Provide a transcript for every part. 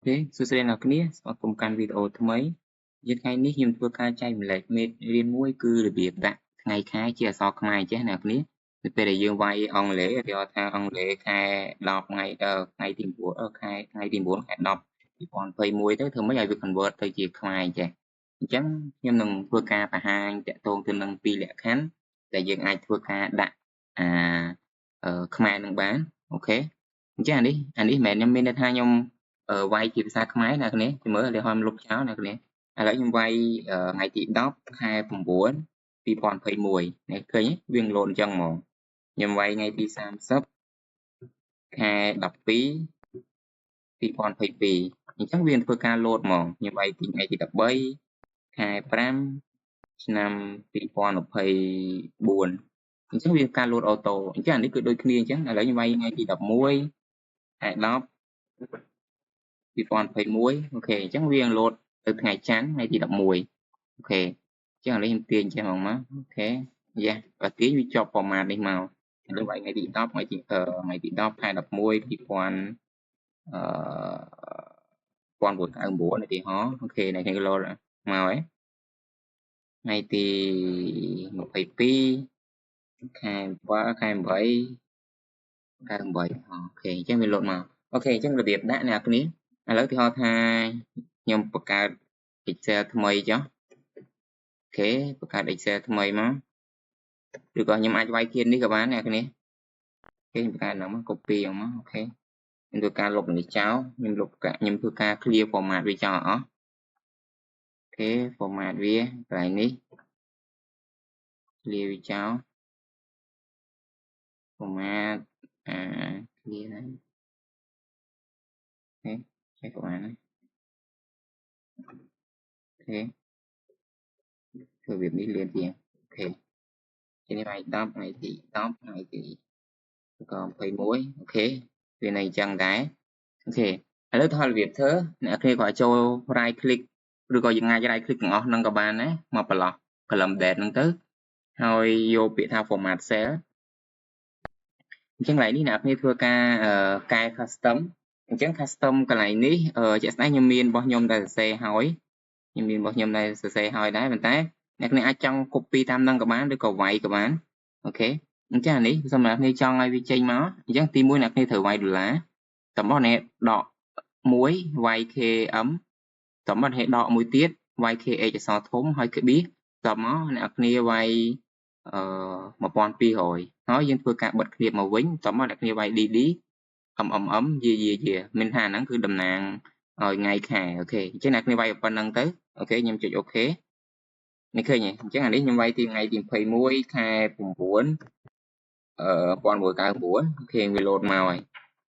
thế số xe nào kia cùng can video thứ mấy giết ngay ní nhưng vừa ca chạy mình lại mệt riêng mũi cứ được việc đã ngày khai chia so mai chứ nào kia bây giờ dương vay ông lễ thì thang ông lễ khai đọc ngày ngày tìm bố khai ngày tìm bốn khai đọc thì còn phơi muối tới thường mấy ngày việc convert tới chỉ khai chứ chẳng nhưng đừng vừa ca và hai chạy tôn từ nâng pi lệ khán để dương ai vừa ca đã khai nâng bán ok chứ anh đi mẹ em bên đây hai nhung vay chỉ xa máy nè cái thì mới là hôm lúc cháu nè cái lấy nhung vay ngày chị đốc hai phần bốn đi còn phải mùi này khơi viên lộn chân một nhung vay ngay đi sam sấp hai đọc phí đi còn phải vì những chắc viên phơi ca lột mỏng như vậy thì ngày chị đọc bay hai pram năm đi còn phải buồn những chắc viên ca lột ô tô những chắc anh đi cứ đôi khi chắc là lấy như vay ngay chị đọc muối hai đọc đi còn phải muối ok chắc viên lột từ ngày chán ngày thì đọc mùi ok chứ là lấy thêm tiền cho mong má ok yeah và tí vi cho format đi màu như vậy ngày thì top ngày thì top hai đọc mùi thì còn buổi cả bố này thì hó ok này cái lô rồi màu ấy ngày thì một phải pi khai quá khai bảy ok chắc mình lộn màu ok chắc là việc đã nào cái ní lấy thì họ thay nhầm bậc cao Excel thay mới chứ ok bậc cao Excel thay mới mà được rồi nhưng ai vay tiền đi các bạn nè cái này cái bậc cao nó copy không mà ok nhưng bậc cao lục này cháu nhưng bậc cao clear format với cho ok format với lại ní clear với cháu format clear này ok check các bạn này ok thử việc đi liền tiền ok cái này top thì còn phải muối ok việc này chẳng cái okแล้วถ้าរបៀបធ្វើអ្នកគ្នាក៏ចូល right click ឬក៏យ៉ាងណា right click ទាំងអស់ហ្នឹងក៏បានដែរមកប្រឡោះ column date ហ្នឹងទៅហើយយកពាក្យថា format cell អញ្ចឹងកន្លែងនេះអ្នកគ្នាធ្វើការកែ custom អញ្ចឹង custom កន្លែងនេះជាក់ស្ដែងខ្ញុំមានរបស់ខ្ញុំដែលសរសេរហើយខ្ញុំមានរបស់ខ្ញុំដែលសរសេរហើយដែរប៉ុន្តែអ្នកគ្នាអាចចង់ copy តាមហ្នឹងក៏បានឬក៏វាយក៏បានអូខេអញ្ចឹងអានេះសម្រាប់អ្នកចង់ឲ្យវាចេញមកអញ្ចឹងទី1អ្នកគ្នាត្រូវវាយដុល្លារតំបន់នេះដក1 YKM តំបន់នេះដកមួយទៀត YKH អក្សរធំហើយក្បៀសតមកអ្នកគ្នាវាយ1200ហើយយើងធ្វើការបិទគ្រាបមកវិញតមកអ្នកគ្នាវាយ DD MMM យាមានថាហ្នឹងគឺតំណាងឲ្យថ្ងៃខែអូខេអញ្ចឹងអ្នកគ្នាវាយប៉ុណ្្នឹងទៅអូខេខ្ញុំចុចអូខេនេះឃើញទេអញ្ចឹងអានេះខ្ញុំវាយទីថ្ងៃទី21ខែ9 1199អូខេវាលោតមកហើយ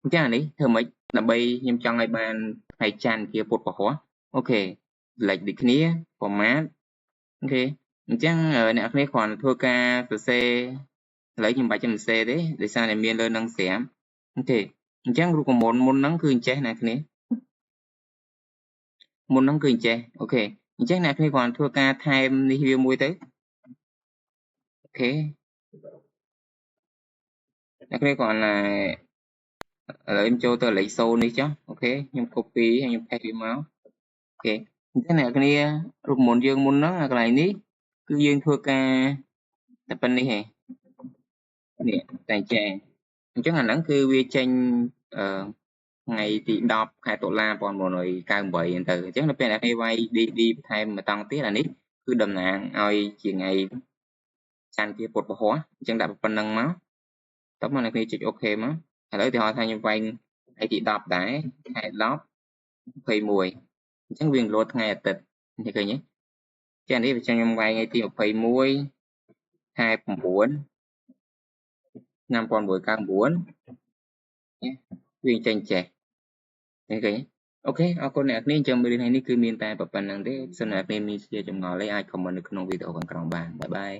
អញ្ចឹងអានេះធ្វើម៉េចដើម្បីខ្ញុំចង់ឲ្យបានថ្ងៃច័ន្ទជាពុទ្ធពហុអូខេលេខដូចគ្នា format អូខេអញ្ចឹងអ្នកគ្នាគ្រាន់តែធ្វើការសរសេរឥឡូវខ្ញុំបាច់ចាំសរសេរទេដោយសារតែមានលើនឹងស្រាប់អូខេអញ្ចឹងរូបមន្តមុនហ្នឹងគឺអញ្ចេះអ្នកគ្នាមុនហ្នឹងគឺអញ្ចេះអូខេអញ្ចឹងអ្នកគ្នាគ្រាន់ធ្វើការថែមនេះវាមួយទៅអូខេអ្នកគ្នាគ្រាន់តែឥឡូវខ្ញុំចូលទៅលេខ0នេះចុះអូខេខ្ញុំ copy ហើយខ្ញុំ paste វាមកអូខេអញ្ចឹងអ្នកគ្នារូបមន្តយើងមុនហ្នឹងកន្លែងនេះគឺយើងធ្វើការតែប៉ុណ្្នេះឯងនេះតែចេះអញ្ចឹងអាហ្នឹងគឺវាចេញថ្ងៃទី10ខែតុលា1998ហ្នឹងទៅអញ្ចឹងនៅពេលអ្នកគ្នាវាយ DD បន្ថែមមួយតង់ទៀតអានេះគឺតំណាងឲ្យជាថ្ងៃច័ន្ទជាពុទ្ធពហុអញ្ចឹងដាក់ប៉ុណ្្នឹងមកតោះមកអ្នកគ្នាចុចអូខេមកឥឡូវទីហោថាខ្ញុំវាយថ្ងៃទី10ដែរខែ10 21អញ្ចឹងវាលោតថ្ងៃអាទិត្យនេះឃើញទេចានេះវាខ្ញុំវាយថ្ងៃទី21ខែ9 ឆ្នាំ1999វាចេញចេះនេះឃើញអូខេអរគុណអ្នកនាងចាំមើលថ្ងៃនេះគឺមានតែប៉ុណ្្នឹងទេសូមអ្នកនាងមានជាចម្ងល់អីអាច comment នៅក្នុងវីដេអូខាងក្រោមបានបាយបាយ